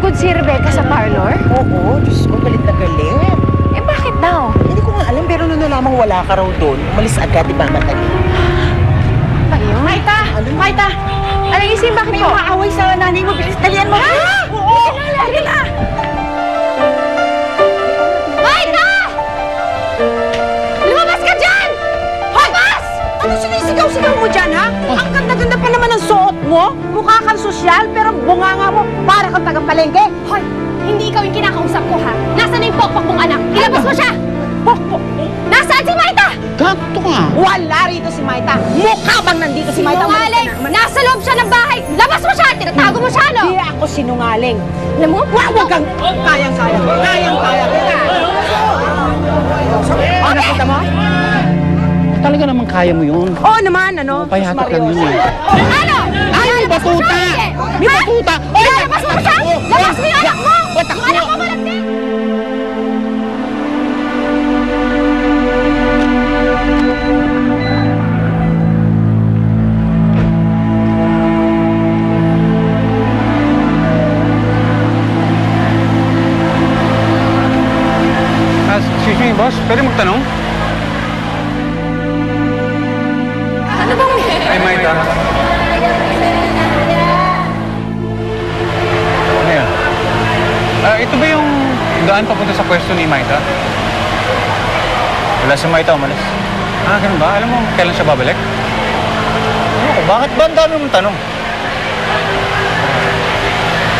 Sumugod si Rebecca sa parlor? Oo, Diyos ko, galit na galit. Eh, bakit daw? Hindi ko nga alam, pero nung nalaman wala ka raw doon, umalis agad, di ba, matali? Ayun. Maita! Maita! Aling isin, bakit po? May umaaway sa nanay mo. Bilis, dalian mo. Ha? Oo! Halika na! Maita! Lumabas ka dyan! Labas! Ano sinisigaw-sigaw mo dyan, ha? Ang ganda-ganda pa naman ang suot mo. Mukha kang sosyal, pero bunganga mo para kang taga-palengke. Hoy! Hindi ikaw yung kinakausap ko, ha? Nasaan na yung pokpok mong anak? Ilabas mo siya! Pokpok! Nasaan si Maita? Gato ka! Wala rito si Maita. Mukha bang nandito si Maita? Sinungaling! Nasa loob siya ng bahay! Labas mo siya! Tinatago mo siya, no? Hindi ako sinungaling. Alam mo? Wag kang... Kayang-kaya. Kayang-kaya. O, nakita mo? Talaga naman kaya mo yun. Oo naman, ano? Payatot lang yun eh. Ano? Ay, may batuta! May batuta! Ilalabas mo siya! Labas mo yung anak mo! Yung anak mo malagyan! Excuse me, boss. Pwede magtanong? Ano bang... Ay, Maita. Ano yan? Ito ba yung daan papunta sa pwesto ni Maita? Wala si Maita, umalis. Ganun ba? Alam mo kailan siya babalik? Ano ko, bakit ba ang dami mong tanong?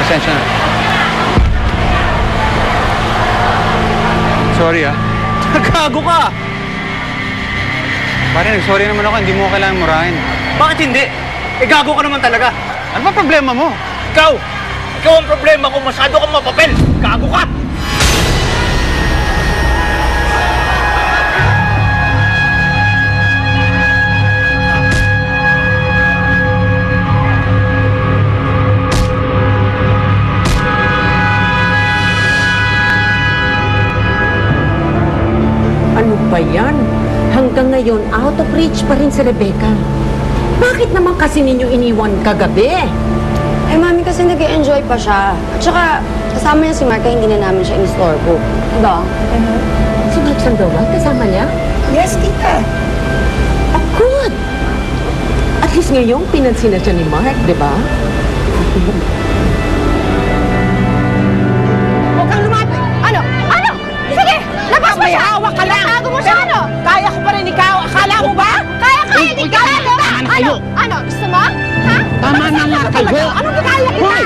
Pasensya na. Sorry Gago ka! Pare, nag-sorry naman ako. Hindi mo kailangan murahin. Bakit hindi? Eh, gago ka naman talaga. Ano ba problema mo? Ikaw! Ikaw ang problema kung masyado kang mapapel. Gago ka! Ano ba yan? Hanggang ngayon, out of reach pa rin si Rebecca. Bakit naman kasi ninyo iniwan kagabi? Eh, mami, kasi nag-enjoy pa siya. At saka, kasama niya si Mark, kaya hindi na namin siya in-istorbo. Diba? Si Mark Sandoval, kasama niya? Yes, tita. Oh, good! At least ngayon, pinansin na siya ni Mark, di ba? Huwag kang lumapit. Ano? Ano? Sige! Labas mo May siya! hawak ka lang. Tinatago mo siya, ano? Kaya ko pa rin ikaw. Akala mo ba? Kaya ni Kaya, no? tama na kayo. Ano? Gusto mo? Ha? Tama na nga kayo! Anong kaya kita?